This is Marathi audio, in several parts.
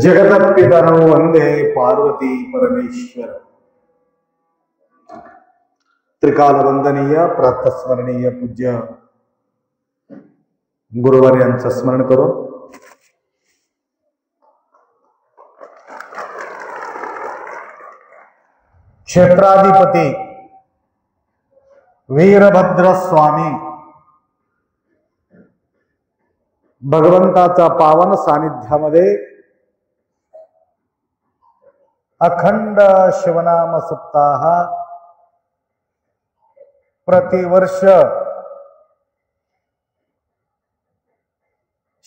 जगतपितरौ वंदे पार्वती परमेश्वर। त्रिकाल वंदनीय प्रातस्मरणीय पूज्य गुरुवार यांचं स्मरण करून क्षेत्राधिपती वीरभद्र स्वामी भगवंताचा पावन सानिध्यामध्ये अखंड शिवनाम सप्ताह प्रतिवर्ष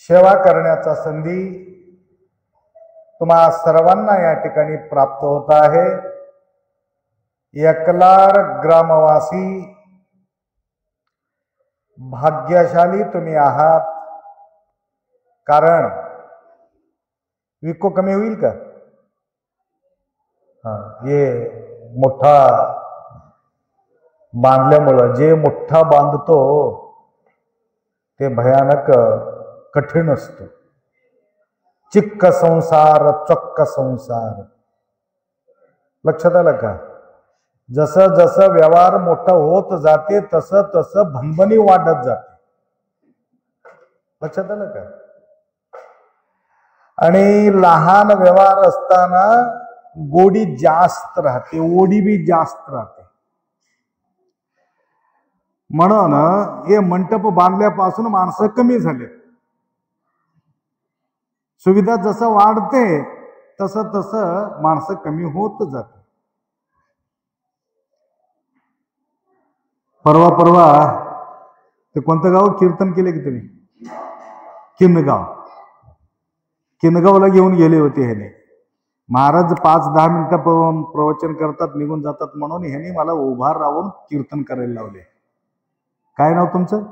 सेवा करण्याचा संधी तुम्हा सर्वांना या ठिकाणी प्राप्त होत आहे। एकलार ग्रामवासी भाग्यशाली तुम्ही आहात, कारण विको कमी होईल का? ये मोठा बांधल्यामुळं जे मोठा बांधतो ते भयानक कठीण असतो। चिक्क संसार चक्क संसार, लक्षात आलं का? जसं जसं व्यवहार मोठा होत जाते तसं तसं भनभनी वाढत जाते, लक्षात आलं का? आणि लहान व्यवहार असताना गोडी जास्त राहते, ओडी बी जास्त राहते। म्हणून हे मंडप बांधल्यापासून माणसं कमी झाले। सुविधा जसं वाढते तसं तसं माणसं कमी होत जाते। परवा ते कोणतं गाव कीर्तन केले की तुम्ही? किनगावला घेऊन गेले होते ह्याने। महाराज 5-10 मिनिटं प्रवचन करतात निघून जातात, म्हणून ह्याने मला उभा राहून कीर्तन करायला लावले। काय नाव तुमचं?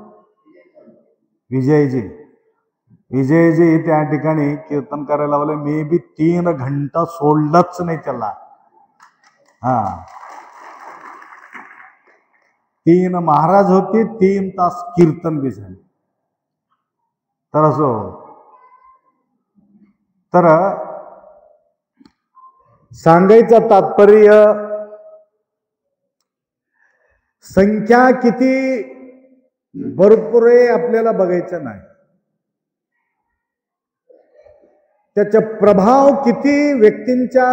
विजयजी त्या ठिकाणी कीर्तन करायला लावले। मी बी 3 घंटा सोडलंच नाही त्याला। 3 महाराज होते, 3 तास कीर्तन बी झाले। तर असो, तर सांगायचं तात्पर्य, संख्या किती भरपूर आहे आपल्याला बघायचं नाही, त्याचा प्रभाव किती व्यक्तींच्या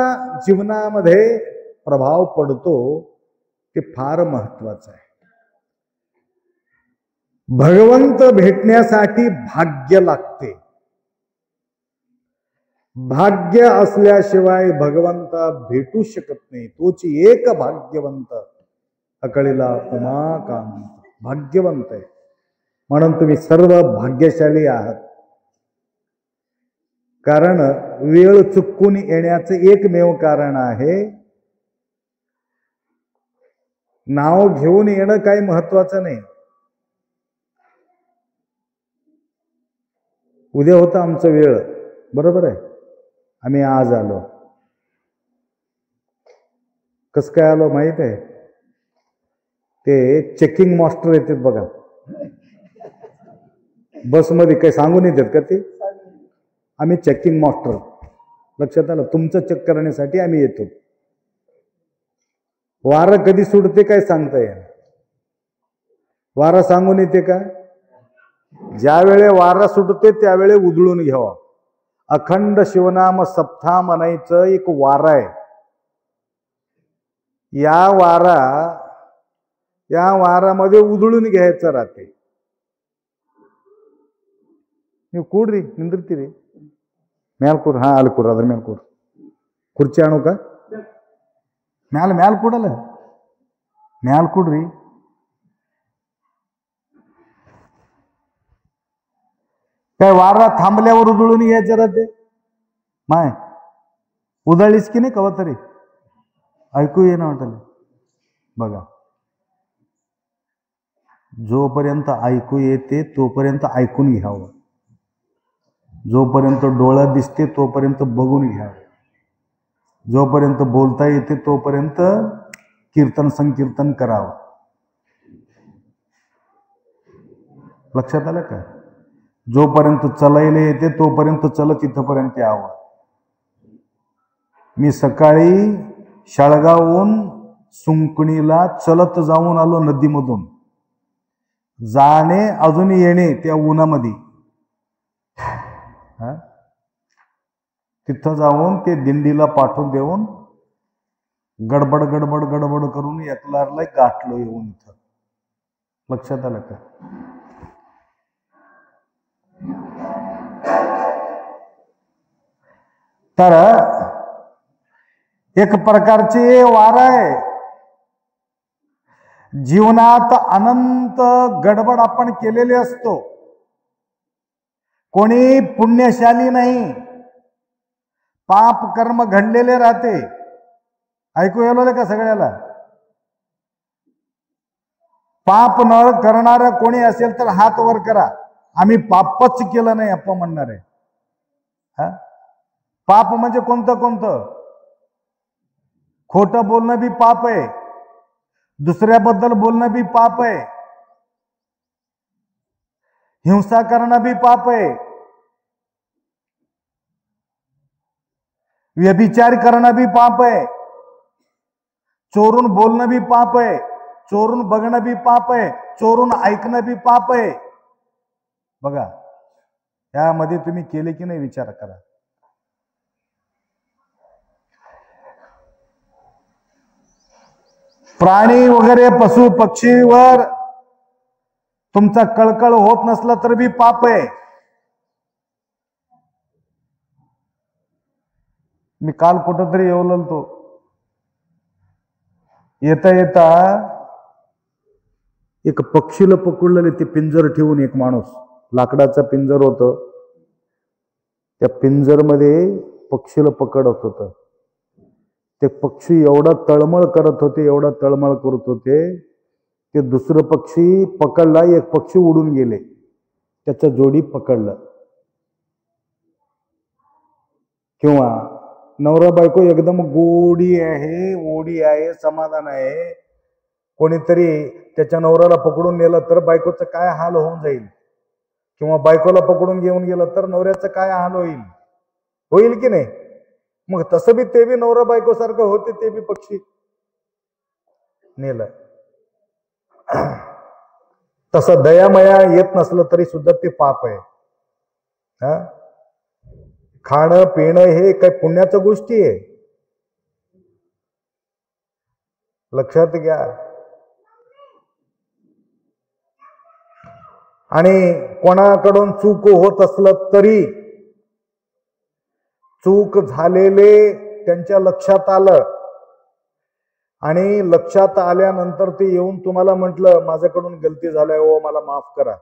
जीवनामध्ये प्रभाव पडतो ते फार महत्वाचं आहे। भगवंत भेटण्यासाठी भाग्य लागते। भाग्य असल्याशिवाय भगवंत भेटू शकत नाही। तोच एक भाग्यवंत अकळीला उमाकांत, भाग्यवंत आहे। म्हणून तुम्ही सर्व भाग्यशाली आहात, कारण वेळ चुकून येण्याचं एकमेव कारण आहे, नाव घेऊन येणं काही महत्वाचं नाही। उद्या होता आमचं वेळ, बरोबर आहे, आम्ही आज आलो। कसं काय आलो माहित आहे? ते चेकिंग मास्टर येतात बघा बसमध्ये, काही सांगून येतात का ते? आम्ही चेकिंग मास्टर, लक्षात आलं? तुमचं चेक करण्यासाठी आम्ही येतो। वारं कधी सुटते काय सांगता येईल? वारा सांगून येते का? ज्या वेळे वारा सुटते त्यावेळे उधळून घ्यावा। अखंड शिवनाम सप्ताह म्हणायचं एक वारा आहे। या वारामध्ये उधळून घ्यायचं राहते। ನೀವು ಕೂಡ್ರಿ, ನಿಂದಿರ್ತೀರಿ ಮ್ಯಾಲ್ ಕೂರ್. ಅಲ್ಲಿ ಕೂರ್, ಅದ್ರ ಮ್ಯಾಲ್ ಕೂರ್. ಕುರ್ಚಿ आणूಕ? ಮ್ಯಾಲ್ ಕೂಡಲ್ಲ, ಮ್ಯಾಲ್ ಕೂಡ್ರಿ. काय वारा थांबल्यावर उधळून घ्यायचं राहते? माय उधळलीस की नाही कवा तरी? ऐकू ये ना वाटलं बघा। जोपर्यंत ऐकू येते तोपर्यंत ऐकून घ्यावं, जोपर्यंत डोळा दिसते तोपर्यंत बघून घ्यावं, जोपर्यंत बोलता येते तोपर्यंत कीर्तन संकीर्तन करावं। लक्षात आलं का? जोपर्यंत चलायला येते तोपर्यंत चलत इथपर्यंत यावं। मी सकाळी शाळगावहून सुंकणीला चलत जाऊन आलो नदीमधून। जाणे अजून येणे त्या उन्हामध्ये, तिथं जाऊन ते दिंडीला पाठवून देऊन गडबड गडबड गडबड करून एकलारला गाठलो येऊन इथं। लक्षात आलं का? तर एक प्रकारचे वार आहे। जीवनात अनंत गडबड आपण केलेले असतो, कोणी पुण्यशाली नाही, पाप कर्म घडलेले राहते. ऐकू येलं का सगळ्याला? पाप न करणारं कोणी असेल तर हात वर करा. आम्ही पापच केलं नाही आपण म्हणणार आहे. हा, पाप म्हणजे कोणतं कोणतं? खोटं बोलणं बी पाप आहे, दुसऱ्याबद्दल बोलणं बी पाप आहे, हिंसा करणं बी पाप आहे, व्यभिचार करणं बी पाप आहे, चोरून बोलणं बी पाप आहे, चोरून बघणं बी पाप आहे, चोरून ऐकणं बी पाप आहे. बघा, यामध्ये तुम्ही केले की नाही विचार करा. प्राणी वगैरे पशु पक्षीवर तुमचा कळकळ होत नसला तर बी पाप आहे. मी काल कुठंतरी येऊ तो येता येता एक पक्षीला पकडलेले ते पिंजर ठेवून, एक माणूस, लाकडाचा पिंजर होतं, त्या पिंजर मध्ये पक्षीला पकडत होतं. ते पक्षी एवढा तळमळ करत होते, एवढा तळमळ करत होते, ते दुसरं पक्षी पकडला, एक पक्षी उडून गेले, त्याच्या जोडी पकडलं. किंवा नवरा बायको एकदम गोडी आहे, ओढी आहे, समाधान आहे, कोणीतरी त्याच्या नवऱ्याला पकडून नेलं तर बायकोचं काय हाल होऊन जाईल, किंवा बायकोला पकडून घेऊन गेलं तर नवऱ्याचं काय हाल होईल, होईल की नाही? मग तसं बी ते बी नवरा बायको सारखं होते, ते बी पक्षी नेलं. तसं दयामया येत नसलं तरी सुद्धा ते पाप आहे. हा, खाणं पिणं हे काही पुण्याच्या गोष्टी आहे, लक्षात घ्या. आणि कोणाकडून चूक होत असलं तरी चूक झालेले त्यांच्या लक्षात आलं, आणि लक्षात आल्यानंतर ते येऊन तुम्हाला म्हटलं माझ्याकडून गलती झाल्या, हो मला माफ करा.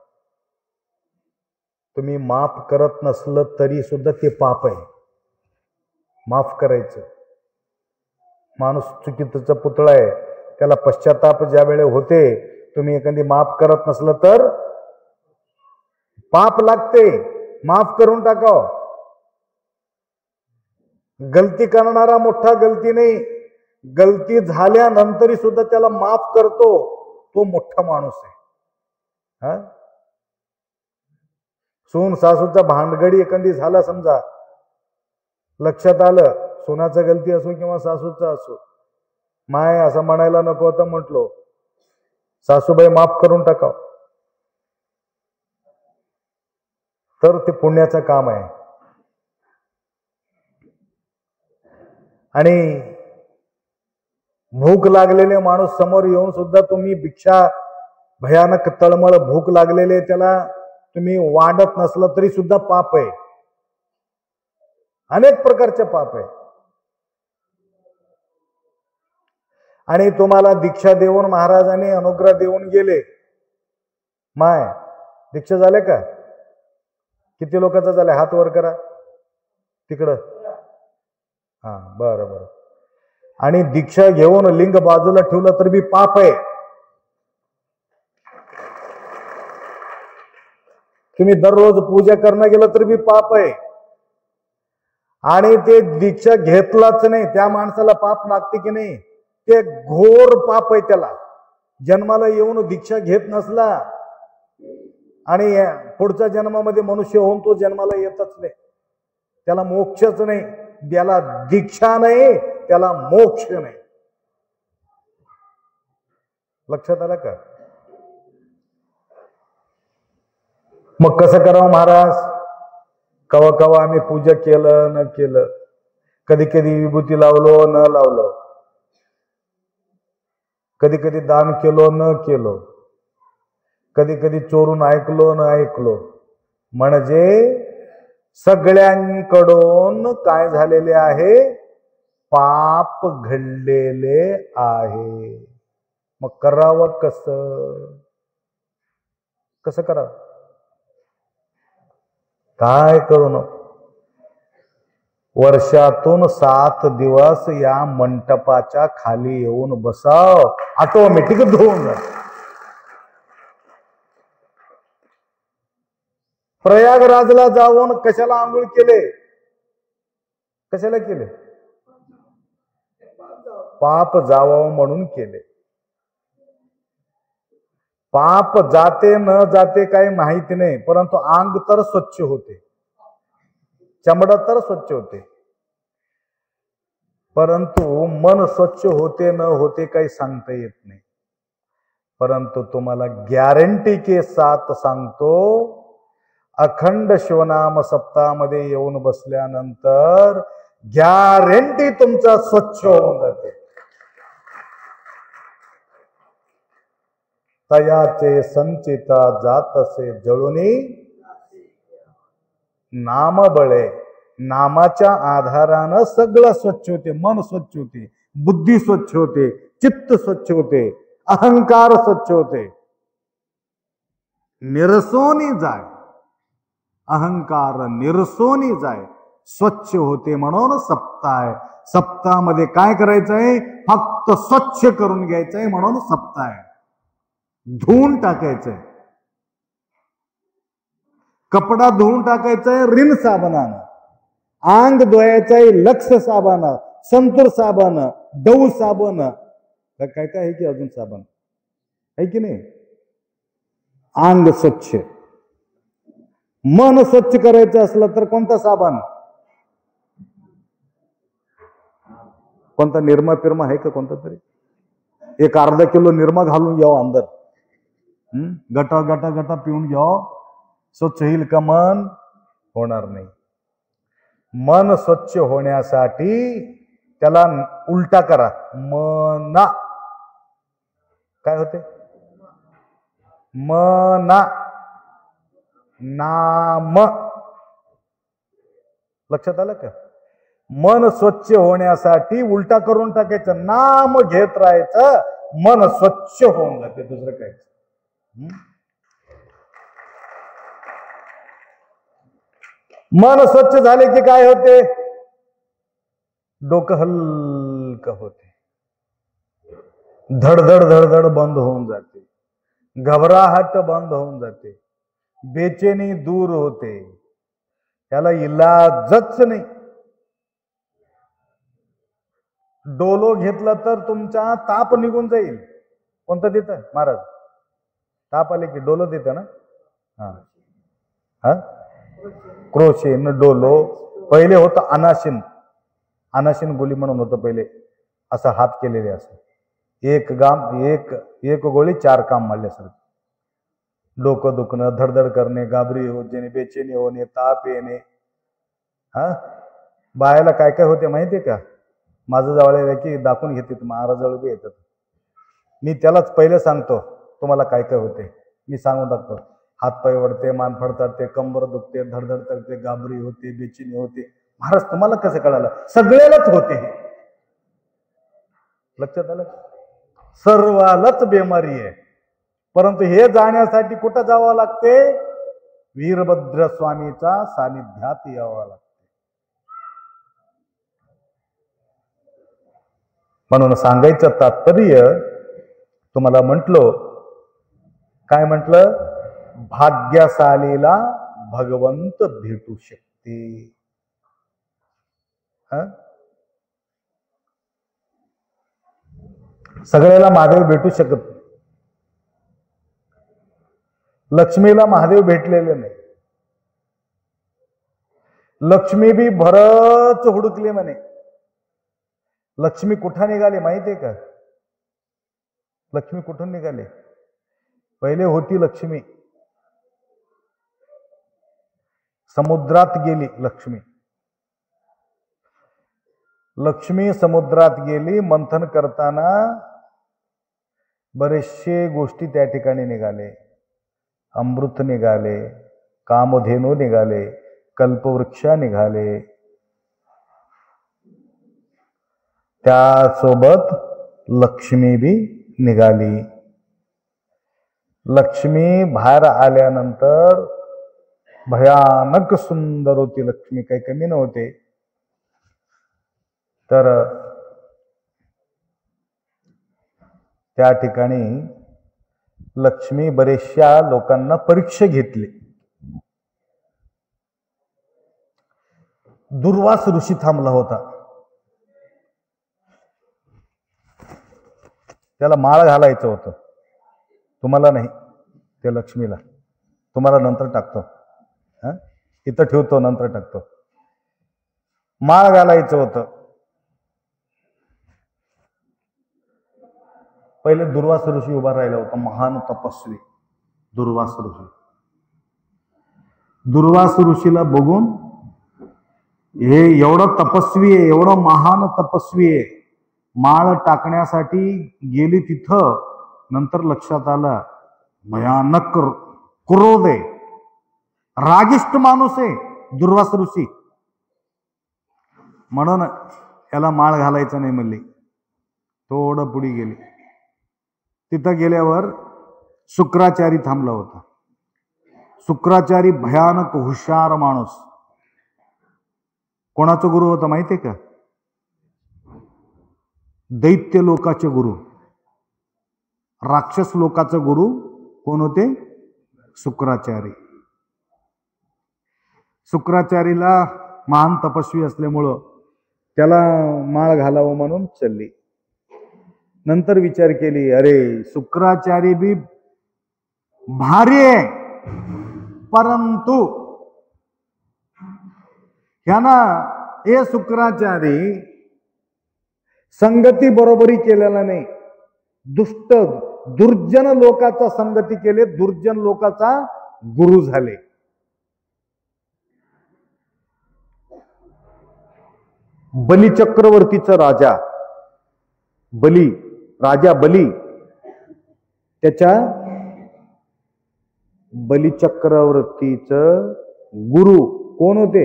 तुम्ही माफ करत नसलं तरी सुद्धा ते पाप आहे. माफ करायचं. माणूस चुकीचा पुतळा आहे, त्याला पश्चाताप ज्या वेळे होते, तुम्ही एखादी माफ करत नसलं तर पाप लागते. माफ करून टाकाव. गलती करणारा मोठा गलती नाही, गलती झाल्यानंतरही सुद्धा त्याला माफ करतो, तो मोठा माणूस आहे. हा, सून सासूचा भांडगडी एखादी झाला समजा, लक्षात आलं सोनाचं गलती असो किंवा सासूचा असो, माय असं म्हणायला नको होतं, म्हटलो सासूबाई माफ करून टाकाव, तर ते पुण्याचं काम आहे. आणि भूक लागलेले माणूस समोर येऊन सुद्धा तुम्ही भिक्षा, भयानक तळमळ भूक लागलेले, त्याला तुम्ही वाढत नसलं तरी सुद्धा पाप आहे. अनेक प्रकारचे पाप आहे. आणि तुम्हाला दीक्षा देऊन महाराजांनी अनुग्रह देऊन गेले, माय दीक्षा झाले का? किती लोकांचा झालाय? हात वर करा तिकडं. हा, बरं बरं. आणि दीक्षा घेऊन लिंग बाजूला ठेवलं तर बी पाप आहे. तुम्ही दररोज पूजा करणं गेलं तर बी पाप आहे. आणि ते दीक्षा घेतलाच नाही त्या माणसाला पाप लागते की नाही? ते घोर पाप आहे. त्याला जन्माला येऊन दीक्षा घेत नसला आणि पुढच्या जन्मामध्ये मनुष्य होऊन तो जन्माला येतच नाही, त्याला मोक्षच नाही. त्याला दीक्षा नाही, त्याला मोक्ष नाही. लक्षात आलं का? मग कसं करावं महाराज? कवा कवा आम्ही पूजा केलं न केलं, कधी कधी विभूती लावलो न लावलो, कधी कधी दान केलो न केलो, कधी कधी चोरून ऐकलो न ऐकलो, म्हणजे सगळ्यांकडून काय झालेले आहे? पाप घडलेले आहे. मग करावं कसं? कसं करावं? काय करू नको. वर्षातून 7 दिवस या मंटपाच्या खाली येऊन बसाव, ऑटोमॅटिक धुवून जा. प्रयागराजला जाऊन कशाला आंघोळ केले? कशाला केले? पाप जावं म्हणून केले. पाप जाते न जाते काही माहिती नाही, परंतु अंग तर स्वच्छ होते, चमडा तर स्वच्छ होते, परंतु मन स्वच्छ होते न होते काही सांगता येत नाही. परंतु तुम्हाला गॅरंटी के साथ सांगतो, अखंड शिवनाम सप्ताहामध्ये येऊन बसल्यानंतर गॅरंटी तुमचा स्वच्छ होऊन जाते. तयाचे संचिता जातसे जळुनी नाम बळे. नामाच्या आधारानं सगळं स्वच्छ होते. मन स्वच्छ होते, बुद्धी स्वच्छ होते, चित्त स्वच्छ होते, अहंकार स्वच्छ होते. निरसोनी जाय, अहंकार निरसोनी जाय, स्वच्छ होते. म्हणून सप्ताह आहे. सप्ताहामध्ये काय करायचंय? फक्त स्वच्छ करून घ्यायचंय, म्हणून सप्ताह आहे. धुवून टाकायचंय, कपडा धुवून टाकायचंय रिन साबणानं, अंग धुवायचंय लक्ष साबण, संतूर साबण, डव साबण, काय काय आहे की अजून साबण आहे की नाही. अंग स्वच्छ. मन स्वच्छ करायचं असलं तर कोणता साबण? कोणता? निरमा पिरमा आहे का कोणता तरी? एक अर्धा किलो निरमा घालून घ्यावं अंदर, गटा गटा गटा पिऊन घ्यावं, स्वच्छ होईल का मन? होणार नाही. मन स्वच्छ होण्यासाठी त्याला उलटा करा. मना काय होते? मना नाम. लक्षात आलं का? मन स्वच्छ होण्यासाठी उलटा करून टाकायचं, नाम घेत राहायचं, मन स्वच्छ होऊन जाते. दुसरं काय? मन स्वच्छ झाले की काय होते? डोकं हलकं होते, धडधड धडधड बंद होऊन जाते, घबराहट बंद होऊन जाते, बेचैनी दूर होते. त्याला इलाजच नाही. डोलो घेतला तर तुमचा ताप निघून जाईल. कोणतं देतं महाराज? ताप आले की डोलो देतं ना. हा हा, क्रोशिन, डोलो. पहिले होतं अनाशिन. अनाशिन गोळी म्हणून होतं पहिले. असं हात केलेले, असं एक गोळी 4 काम मारल्यासारखं. डोकं दुखणं, धडधड करणे, घाबरी होणे, बेचैनी होणे, ताप येणे. हा, बायाला काय काय होते माहितीये का? माझं जवळ की दाखवून घेते, महाराजवळ बी येतात. मी त्यालाच पहिले सांगतो तुम्हाला काय काय होते. मी सांगून टाकतो. हातपाय वळते, मान फडतात, कंबर दुखते, धडधड करते, घाबरी होते, बेचैनी होते. महाराज तुम्हाला कसं कळालं? सगळ्यालाच होते हे. लक्षात आलं? सर्वालाच बेमारी आहे. परंतु हे जाण्यासाठी कुठं जावं लागते? वीरभद्र स्वामीचा सानिध्यात यावं लागते. म्हणून सांगायचं तात्पर्य तुम्हाला म्हटलो, काय म्हटलं? भाग्यशालीला भगवंत भेटू शकते. सगळ्याला महादेव भेटू शकत नाही. लक्ष्मीला महादेव भेटलेले नाही. लक्ष्मी बी भरच हुडकले म्हणे. लक्ष्मी कुठं निघाली माहितीये का? लक्ष्मी कुठून निघाले? पहिले होती लक्ष्मी, समुद्रात गेली लक्ष्मी. लक्ष्मी समुद्रात गेली. मंथन करताना बरेचसे गोष्टी त्या ठिकाणी निघाले. अमृत निघाले, कामधेनू निघाले, कल्पवृक्ष निघाले. त्यासोबत लक्ष्मी बी निघाली. लक्ष्मी बाहेर आल्यानंतर भयानक सुंदर होती लक्ष्मी, काही कमी नव्हते. तर त्या ठिकाणी लक्ष्मी बरेचशा लोकांना परीक्षा घेतली. दुर्वास ऋषी थांबला होता. त्याला माळ घालायचं होतं. तुम्हाला नाही, ते लक्ष्मीला. तुम्हाला नंतर टाकतो, इथं ठेवतो, नंतर टाकतो. माळ घालायचं होतं. पहिले दुर्वास ऋषी उभा राहिला होता, महान तपस्वी दुर्वास ऋषी. दुर्वास ऋषीला बघून हे एवढं तपस्वी आहे, एवढं महान तपस्वी आहे, माळ टाकण्यासाठी गेली तिथं. नंतर लक्षात आलं भयानक क्रोध आहे, रागिष्ट माणूस आहे दुर्वास ऋषी, म्हणून याला माळ घालायचं नाही म्हणली. थोडं पुढे गेली. तिथं गेल्यावर शुक्राचारी थांबला होता. शुक्राचारी भयानक हुशार माणूस. कोणाचा गुरु होता माहितीये का? दैत्य लोकाचे गुरु, राक्षस लोकाचे गुरु कोण होते? शुक्राचारी. शुक्राचारीला महान तपस्वी असल्यामुळं त्याला माळ घालावं म्हणून चालली. नंतर विचार केली, अरे शुक्राचारी बी भारी आहे, परंतु ह्याना हे शुक्राचारी संगती बरोबरी केलेला नाही. दुष्ट दुर्जन लोकाचा संगती केले, दुर्जन लोकाचा गुरु झाले. बली चक्रवर्तीचा राजा बली, राजा बली, त्याच्या बली चक्रवर्तीचं गुरु कोण होते?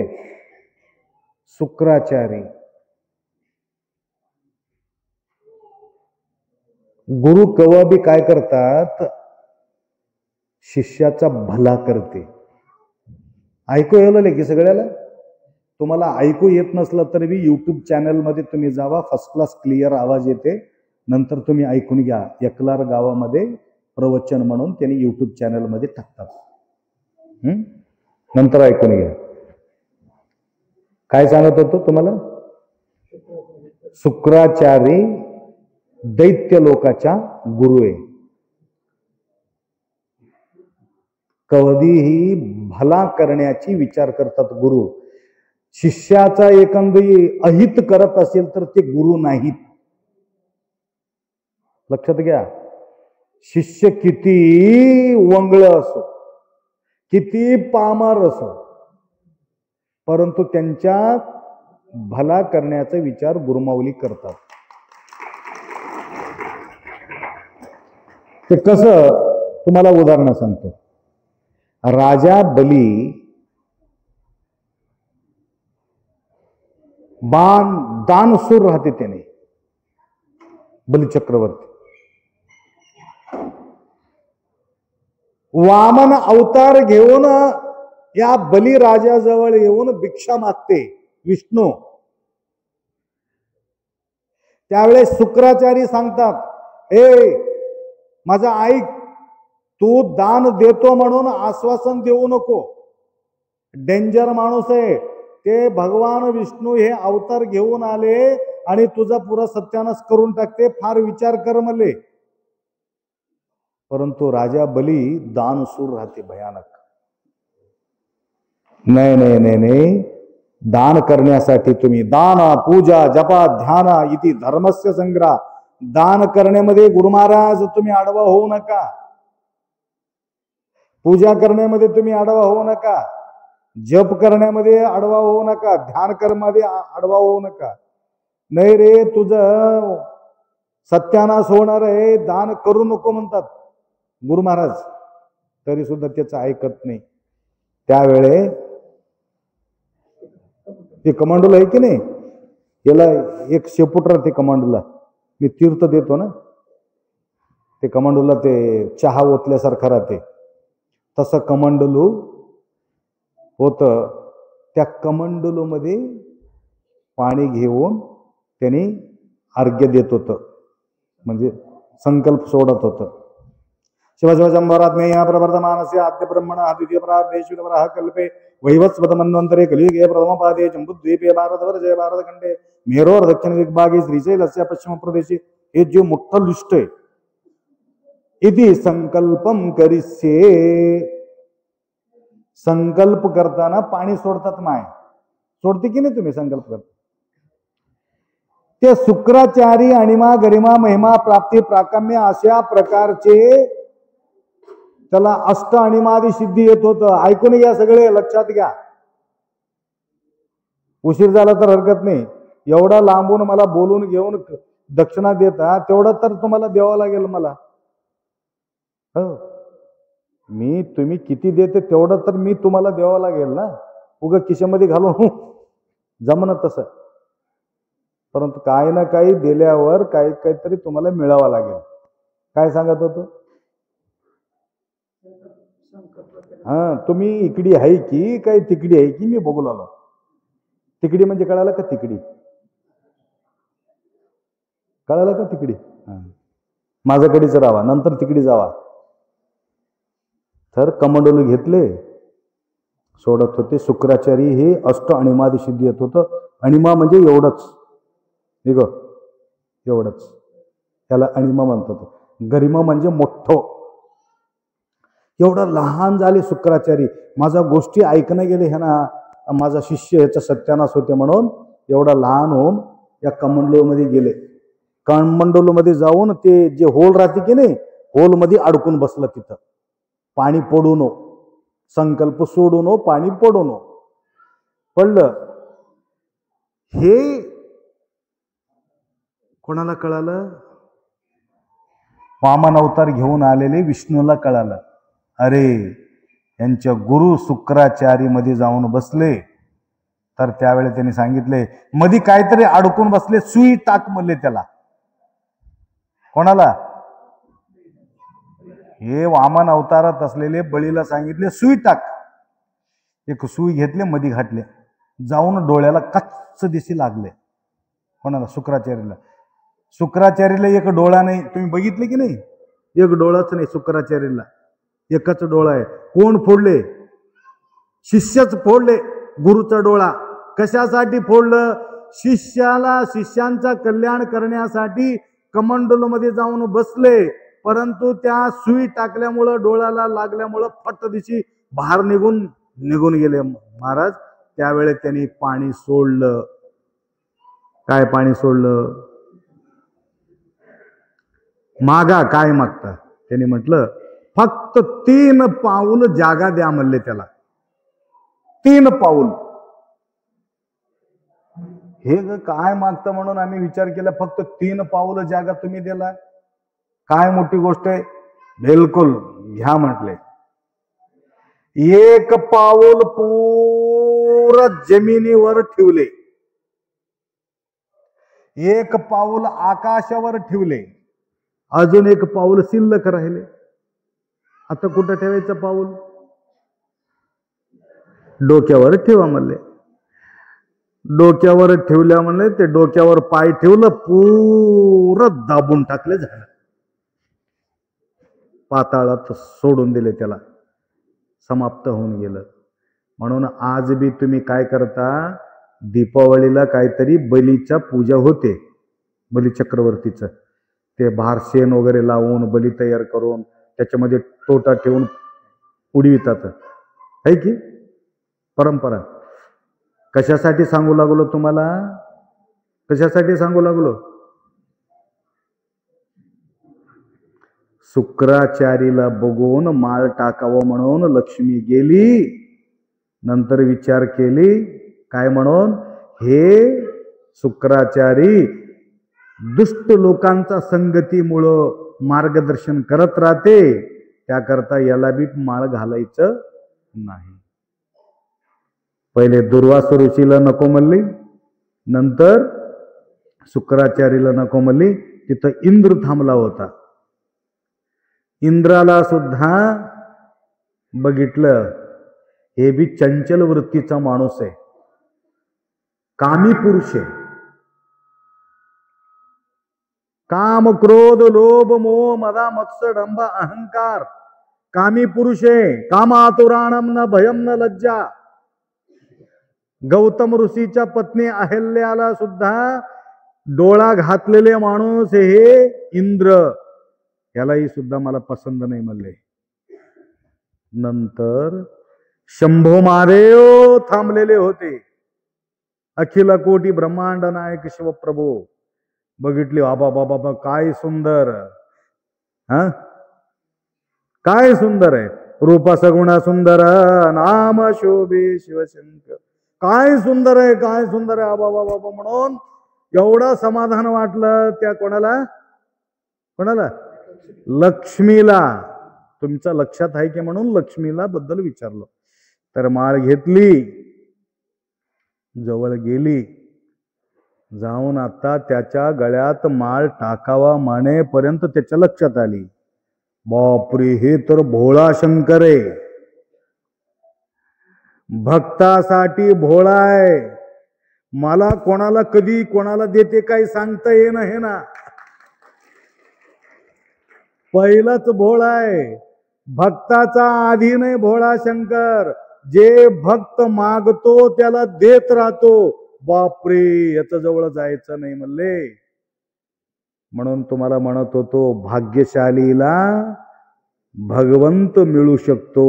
शुक्राचारी. गुरु कवा बी काय करतात? शिष्याचा भला करते. ऐकू येलं की सगळ्याला? तुम्हाला ऐकू येत नसलं तरी बी युट्यूब चॅनल मध्ये तुम्ही जावा, फर्स्ट क्लास क्लिअर आवाज येते. नंतर तुम्ही ऐकून घ्या. एकलार गावामध्ये प्रवचन म्हणून त्यांनी युट्यूब चॅनल मध्ये टाकतात. नंतर ऐकून घ्या. काय सांगत होतो तुम्हाला? शुक्राचारी दैत्य लोकाचा गुरु आहे. कधीही भला करण्याची विचार करतात गुरु. शिष्याचा एकंदरी अहित करत असेल तर ते गुरु नाहीत. लक्षात घ्या. शिष्य किती वंगळ असो, किती पामर असो, परंतु त्यांच्या भला करण्याचा विचार गुरुमाऊली करतात. ते कसं तुम्हाला उदाहरण सांगतो. राजा बली दानशूर राहते. त्याने बली चक्रवर्ती वामन अवतार घेऊन या बली राजाजवळ येऊन भिक्षा मागते विष्णू. त्यावेळेस शुक्राचारी सांगतात, माझा ऐक, तू दान देतो म्हणून आश्वासन देऊ नको. डेंजर माणूस आहे ते. भगवान विष्णू हे अवतार घेऊन आले आणि तुझा पुरा सत्यानाश करून टाकते. फार विचार कर म्हणले. परंतु राजा बली दानशूर राहते भयानक. नाही नाही नाही नाही, दान करण्यासाठी तुम्ही दान पूजा जपा ध्यान इति धर्मस्य संग्रह. दान करण्यामध्ये गुरु महाराज तुम्ही आडवा होऊ नका. पूजा करण्यामध्ये तुम्ही आडवा होऊ नका. जप करण्यामध्ये आडवा होऊ नका. ध्यान कर्मामध्ये आडवा होऊ नका. नाही रे, तुझं सत्यानाश होणार आहे, दान करू नको म्हणतात गुरु महाराज. तरी सुद्धा त्याचं ऐकत नाही. त्यावेळे ते कमांडोला आहे की नाही, याला एक शेपूट राहते कमांडोला. मी तीर्थ देतो ना, ते कमांडोला ते चहा ओतल्यासारखं राहते. तसं कमांडलू होतं त्या कमंडलूमध्ये पाणी घेऊन त्यांनी अर्घ्य देत होतं, म्हणजे संकल्प सोडत होतं. शिवशिवशंभरात नेहा प्रवर्तमानस्य आद्य ब्रह्मण द्वितीय प्रादेश्वरः कल्पे वैवस्वत मन्वंतरे कलियुगे प्रथमपादे जम्बूद्वीपे भारतवर्षे भारतखंडे मेरोर दक्षिण दिग्भागे श्रीशैलस्य पश्चिम प्रदेशे. हे जे मोठं लिस्ट आहे. इति संकल्पम करिष्ये. संकल्प करताना पाणी सोडतात माय, सोडते की नाही तुम्ही संकल्प करता? ते शुक्राचारी अणिमा गरिमा महिमा प्राप्ती प्राकाम्य अशा प्रकारचे त्याला अष्ट अणिमादी सिद्धी येत होतं. ऐकून घ्या सगळे, लक्षात घ्या. उशीर झाला तर हरकत नाही. एवढा लांबून मला बोलून घेऊन दक्षिणा देता तेवढा तर तुम्हाला द्यावं लागेल मला. हो, मी तुम्ही किती देते तेवढं तर मी तुम्हाला द्यावं लागेल ना. उगा खिशामध्ये घालून जमणं तसं. परंतु काही ना काही दिल्यावर काहीतरी तुम्हाला मिळावं लागेल. काय सांगत होतो? हा, तुम्ही इकडी आहे की काय तिकडी आहे की मी बघू लागलो. तिकडी म्हणजे कळालं का? तिकडी कळालं का? तिकडी. माझ्याकडेच राहावा, नंतर तिकडी जावा. तर कमंडलू घेतले, सोडत होते. शुक्राचारी हे अष्ट अणिमादी सिद्धी येत होतं. अणिमा म्हणजे एवढंच, एवढंच त्याला अणिमा म्हणतात. गरिमा म्हणजे मोठं. एवढं लहान झाले शुक्राचारी. माझ्या गोष्टी ऐकणं गेले ह्यांना, माझा शिष्य ह्याचा सत्यानाश होते म्हणून एवढा लहान होऊन या कमंडलूमध्ये गेले. कमंडलूमध्ये जाऊन ते जे होल राहते की नाही, होलमध्ये अडकून बसलं. तिथं पाणी पडू नो, संकल्प सोडू नो, पाणी पडू नो. पडलं. हे कोणाला कळालं? वामन अवतार घेऊन आलेले विष्णूला कळालं. अरे, यांच्या गुरु शुक्राचारी मध्ये जाऊन बसले. तर त्यावेळी त्यांनी सांगितले, मधी काहीतरी अडकून बसले, सुई टाक म्हणले त्याला. कोणाला? हे वामन अवतारात असलेले बळीला सांगितले, सुई टाक. एक सुई घेतले, मधी घातले, जाऊन डोळ्याला कच्च दिसी लागले. कोणाला? शुक्राचार्याला. शुक्राचार्याला एक डोळा नाही. तुम्ही बघितले की नाही? एक डोळाच नाही शुक्राचार्याला, एकच डोळा आहे. कोण फोडले? शिष्यच फोडले गुरुचा डोळा. कशासाठी फोडलं? शिष्यांचा कल्याण करण्यासाठी कमंडलूमध्ये जाऊन बसले. परंतु त्या सुई टाकल्यामुळं, डोळ्याला लागल्यामुळं फट दिशी बाहेर निघून गेले महाराज. त्यावेळेस त्यांनी पाणी सोडलं. काय पाणी सोडलं? मागा. काय मागता? त्यांनी म्हटलं, फक्त 3 पाऊल जागा द्या म्हणले त्याला. 3 पाऊल. हे काय मागतं म्हणून आम्ही विचार केला. फक्त 3 पाऊल जागा तुम्ही दिला, काय मोठी गोष्ट आहे? बिलकुल घ्या म्हटले. 1 पाऊल पूर्ण जमिनीवर ठेवले, 1 पाऊल आकाशावर ठेवले, अजून 1 पाऊल शिल्लक राहिले. आता कुठं ठेवायचं पाऊल? डोक्यावर ठेवा म्हणले. डोक्यावर ठेवल्या म्हणले. ते डोक्यावर पाय ठेवलं, पूर्ण दाबून टाकले, झालं. पाताळात सोडून दिले त्याला, समाप्त होऊन गेलं. म्हणून आज बी तुम्ही काय करता? दीपावलीला काहीतरी बलीचा पूजा होते, बली चक्रवर्तीचं. ते भारशेन वगैरे लावून बली तयार करून त्याच्यामध्ये टोटा ठेवून उडवितात, है की परंपरा. कशासाठी सांगू लागलो तुम्हाला? कशासाठी सांगू लागलो? शुक्राचारीला बघून माळ टाकावं म्हणून लक्ष्मी गेली. नंतर विचार केली, काय म्हणून? हे शुक्राचारी दुष्ट लोकांचा संगतीमुळं मार्गदर्शन करत राहते, त्याकरता याला बी माळ घालायचं नाही. पहिले दुर्वासा ऋषीला नको म्हणली, नंतर शुक्राचार्याला नको म्हणली. तिथं इंद्र थांबला होता. इंद्राला सुद्धा बघितलं हे बी चंचल वृत्तीचा माणूस आहे, कामी पुरुष आहे. काम क्रोध लोभ मोह मदा मत्सर डंब अहंकार, कामी पुरुष आहे. कामातुराणम न भयम न लज्जा. गौतम ऋषीच्या पत्नी अहल्याला सुद्धा डोळा घातलेले माणूस हे इंद्र, यालाही सुद्धा मला पसंत नाही म्हणले. नंतर शंभो महादेव थांबलेले होते. अखिल कोटी ब्रह्मांड नायक शिवप्रभू बघितली, बाबा बाबा काय सुंदर, हा काय सुंदर आहे. रूप सगुण सुंदर नाम शोभे शिवशंकर. काय सुंदर आहे, काय सुंदर आहे बाबा बाबा म्हणून एवढं समाधान वाटलं. त्या कोणाला कोणाला लक्ष्मीला. तुमच्या लक्षात आहे की म्हणून लक्ष्मीला बद्दल विचारलं. तर माळ घेतली, जवळ गेली, जाऊन आता त्याच्या गळ्यात माळ टाकावा म्हणेपर्यंत त्याच्या लक्षात आली, बापरे हे तर भोळा शंकर आहे, भक्तासाठी भोळा आहे. मला कोणाला कधी कोणाला देते काही सांगता येणं हे ना. पहिलाच भोळा आहे, भक्ताचा आधी नाही भोळा शंकर. जे भक्त मागतो त्याला देत राहतो. बापरे याच्या जवळ जायचं नाही म्हणले. म्हणून तुम्हाला म्हणत होतो, भाग्यशालीला भगवंत मिळू शकतो,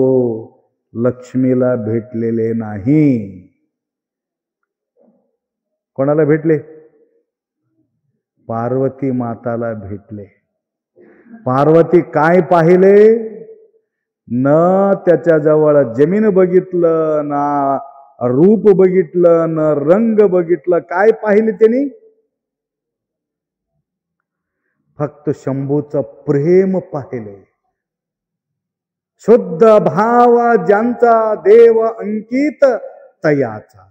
लक्ष्मीला भेटलेले नाही. कोणाला भेटले? पार्वती माताला भेटले. पार्वती काय पाहिले? न त्याच्या जवळ जमीन बघितलं, ना रूप बघितलं, न रंग बघितलं. काय पाहिले त्यांनी? फक्त शंभूचं प्रेम पाहिले. शुद्ध भाव ज्यांचा देव अंकित तयाचा.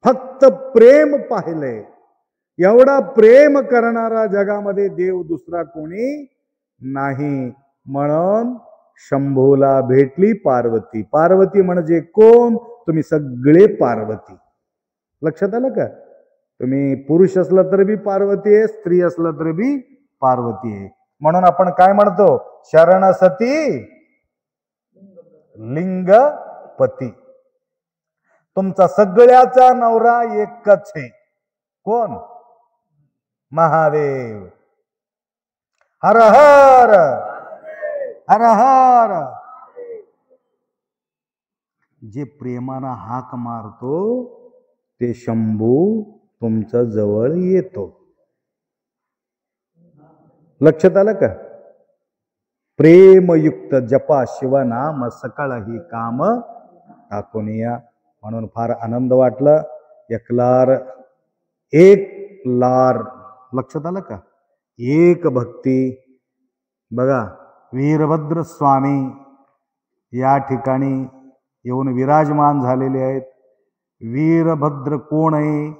फक्त प्रेम पाहिले. एवढा प्रेम करणारा जगामध्ये देव दुसरा कोणी नाही. म्हणून शंभूला भेटली पार्वती. पार्वती म्हणजे कोण? तुम्ही सगळे पार्वती. लक्षात आलं का? तुम्ही पुरुष असला तर बी पार्वती आहे, स्त्री असला तर बी पार्वती आहे. म्हणून आपण काय म्हणतो? शरण सती लिंगपती. तुमचा सगळ्याचा नवरा एकच आहे. कोण? महादेव. हर हर हर हर. जे प्रेमानं हाक मारतो ते शंभू तुमच्या जवळ येतो. लक्षात आलं का? प्रेमयुक्त जपा शिवनाम सकळ ही काम टाकूनिया. म्हणून फार आनंद वाटला. एक लार. लक्षात आलं का? एक भक्ती. बघा वीरभद्र स्वामी या ठिकाणी येऊन विराजमान झालेले आहेत. वीरभद्र कोण आहे?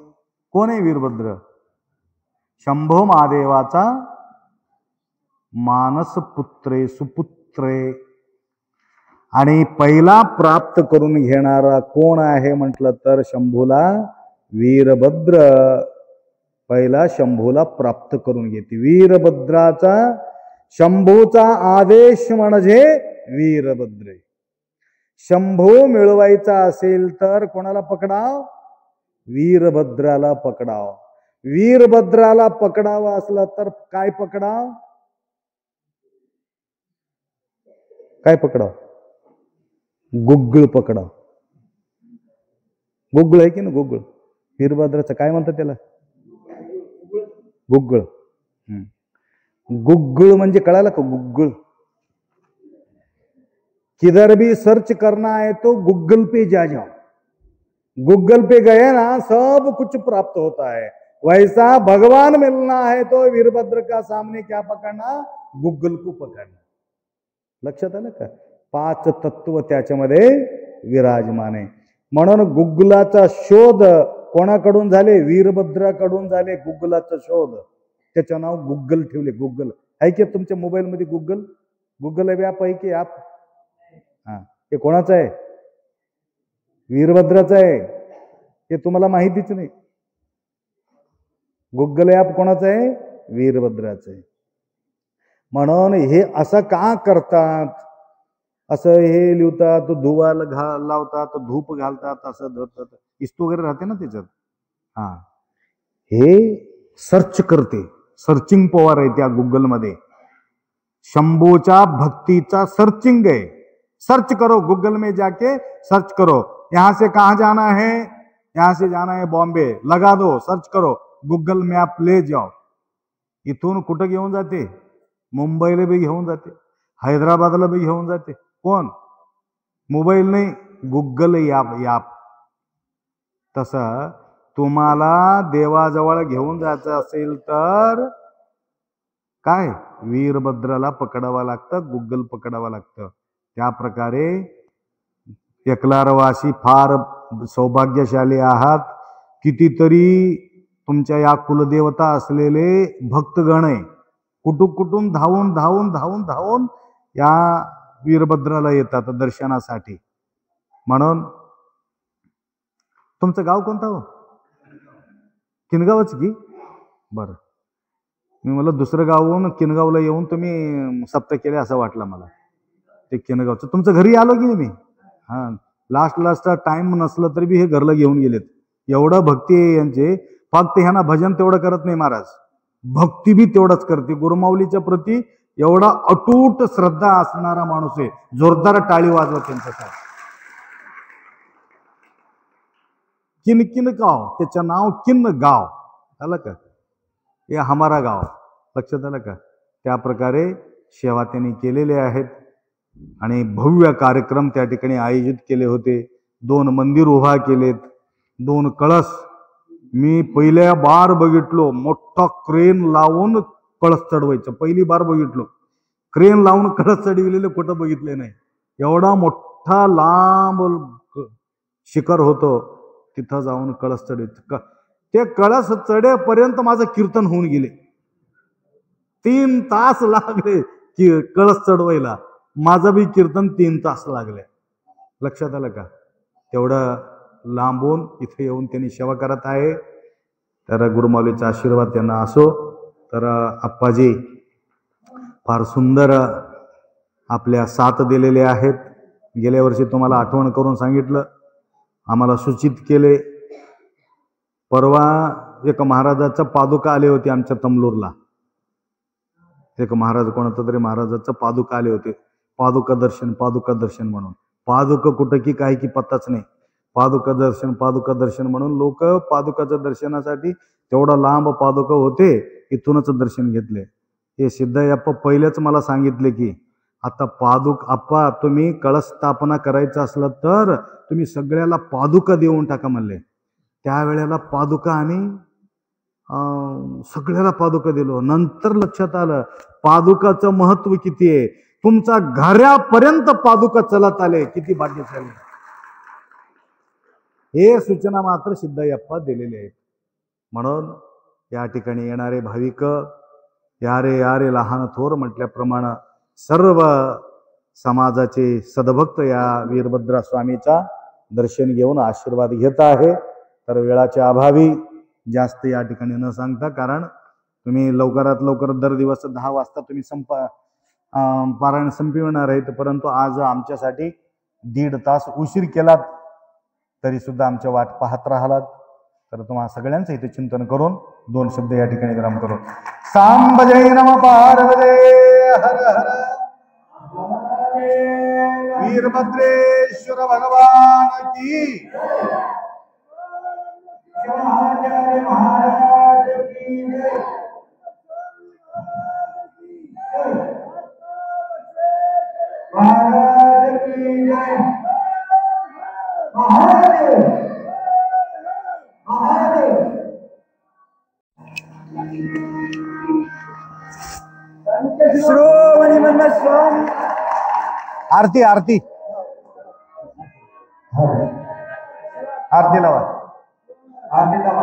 कोण आहे वीरभद्र? शंभो महादेवाचा मानस पुत्रे, सुपुत्रे. आणि पहिला प्राप्त करून घेणारा कोण आहे म्हटलं तर शंभूला वीरभद्र पहिला शंभूला प्राप्त करून घेते. वीरभद्राचा शंभूचा आदेश म्हणजे वीरभद्र. शंभू मिळवायचा असेल तर कोणाला पकडाव? वीरभद्राला पकडाव. वीरभद्राला पकडावं असलं तर काय पकडाव? काय पकडाव? गुग्गळ पकडाव. गुग्गळ आहे की ना? गुग्गळ. वीरभद्राचं काय म्हणतात त्याला? गुग्गळ. गुग्गळ म्हणजे कळालं का? गुग्गळ. किधर भी सर्च करना है तो गूगल पे जा जाओ. गूगल पे गए ना सब कुछ प्राप्त होता है. वैसा भगवान मिलना है तो वीरभद्र का सामने क्या पकड़ना? गूगल को पकड़ना. लक्षात आलं का? 5 तत्व त्याच्यामध्ये विराजमान आहे. म्हणून गुग्गलाचा शोध कोणाकडून झाले? वीरभद्राकडून झाले. गुग्गलाचा शोध. त्याचं नाव गुग्गल ठेवले. गुग्गल आहे की तुमच्या मोबाईल मध्ये? गुग्गल. गुग्गल ॲप आहे की ॲप? हा. हे कोणाचं आहे? वीरभद्राचं आहे, हे तुम्हाला माहितीच नाही. गुगल ॲप कोणाचं आहे? वीरभद्राचं आहे. म्हणून हे असं का करतात? असं हे लिहतात, धुवा लावतात, धूप घालतात, असं धरतात, इस्त वगैरे राहते ना त्याच्यात. हा, हे सर्च करते, सर्चिंग पॉवर आहे त्या गुगलमध्ये. शंभूच्या भक्तीचा सर्चिंग है. सर्च करो गूगल में जाके सर्च करो, यहां से कहां जाना है, यहां से जाना है बॉम्बे, लगा दो, सर्च करो, गूगल मॅप ले जाओ. इथून कुठं घेऊन जाते? मुंबईला बी घेऊन जाते, हैदराबादला बी घेऊन जाते. कोण? मोबाईल नाही, गुगल ॲप. तसं तुम्हाला देवाजवळ घेऊन जायचं असेल तर काय? वीरभद्राला पकडावं लागतं, गुगल पकडावं लागतं. त्या प्रकारे एकलारवासी फार सौभाग्यशाली आहात. कितीतरी तुमच्या या कुलदेवता असलेले भक्तगण आहे, कुठून धावून धावून धावून धावून या वीरभद्राला येतात दर्शनासाठी. म्हणून तुमचं गाव कोणतं हो? किनगावच की? बरं, मी मला दुसरं गावहून किनगावला येऊन तुम्ही सप्ताह केले असं वाटलं मला. ते किनगावचं तुमचं घरी आलो की मी. हां, लास्ट टाइम नसलं तरी बी हे घरला घेऊन गेलेत. एवढं भक्ती आहे यांचे. फक्त ह्यांना भजन तेवढं करत नाही महाराज, भक्ती बी तेवढंच करते. गुरुमाऊलीच्या प्रती एवढा अटूट श्रद्धा असणारा माणूस आहे. जोरदार टाळी वाजवा त्यांच्यासाठी. किन गाव, त्याचं नाव किन गाव, आलं का? हे हमारा गाव, लक्षात आलं का? त्या प्रकारे सेवा त्यांनी केलेले आहेत आणि भव्य कार्यक्रम त्या ठिकाणी आयोजित केले होते. 2 मंदिर उभा केलेत, 2 कळस. मी पहिल्या बार बघितलो मोठा क्रेन लावून कळस चढवायचं, पहिली बार बघितलो. क्रेन लावून कळस चढविलेलं कुठं बघितले नाही. एवढा मोठा लांब शिखर होतो, तिथं जाऊन कळस चढवायचं. ते कळस चढेपर्यंत माझं कीर्तन होऊन गेले. 3 तास लागले की कळस चढवायला. माझं बी कीर्तन 3 तास लागले. लक्षात आलं का? तेवढं लांबून इथे येऊन त्यांनी सेवा करत आहे. तर गुरुमाऊलीचा आशीर्वाद त्यांना असो. तर आप्पाजी फार सुंदर आपल्या साथ दिलेले आहेत. गेल्या वर्षी तुम्हाला आठवण करून सांगितलं, आम्हाला सूचित केले. परवा एक महाराजाचं पादुका आले होते आमच्या तमलूरला. एक महाराज, कोणतं तरी महाराजाचं पादुका आले होते. पादुका दर्शन म्हणून. पादुका कुठं की काही की पत्ताच नाही. पादुका दर्शन म्हणून लोक पादुकाच्या दर्शनासाठी तेवढा लांब पादुका होते, इथूनच दर्शन घेतले. हे सिद्धय्यप्पा पहिलेच मला सांगितले की आता आप्पा तुम्ही कळस स्थापना करायचं असलं तर तुम्ही सगळ्याला पादुका देऊन टाका म्हणले. त्यावेळेला पादुका आम्ही सगळ्याला पादुका दिलो. नंतर लक्षात आलं पादुकाचं महत्व किती आहे. तुमचा घरापर्यंत पादुका चलत आले, किती भाग्यशाली. हे सूचना मात्र सिद्धय्यप्पा दिलेले आहेत. म्हणून या ठिकाणी येणारे भाविक, यारे यारे लहान थोर म्हटल्याप्रमाणे सर्व समाजाचे सद्भक्त या वीरभद्रा स्वामीचा दर्शन घेऊन आशीर्वाद घेत आहे. तर वेळाच्या अभावी जास्त या ठिकाणी न सांगता, कारण तुम्ही लवकरात लवकर दर दिवस 10 वाजता तुम्ही पारायण संपविणार आहेत. परंतु आज आमच्यासाठी 1.5 तास उशीर केलात, तरी सुद्धा आमच्या वाट पाहत राहिलात. तर तुम्हाला सगळ्यांचं इथे चिंतन करून 2 शब्द या ठिकाणी विराम करू. सांब जय नम पार्वते हर हर वीरभद्रेश्वर भगवान की. महाराज की जय. महाराज की जय. महादेव महादेव. श्रोमणी मंडळ स्वामी. आरती आरती आरती लावा. आरती लावा.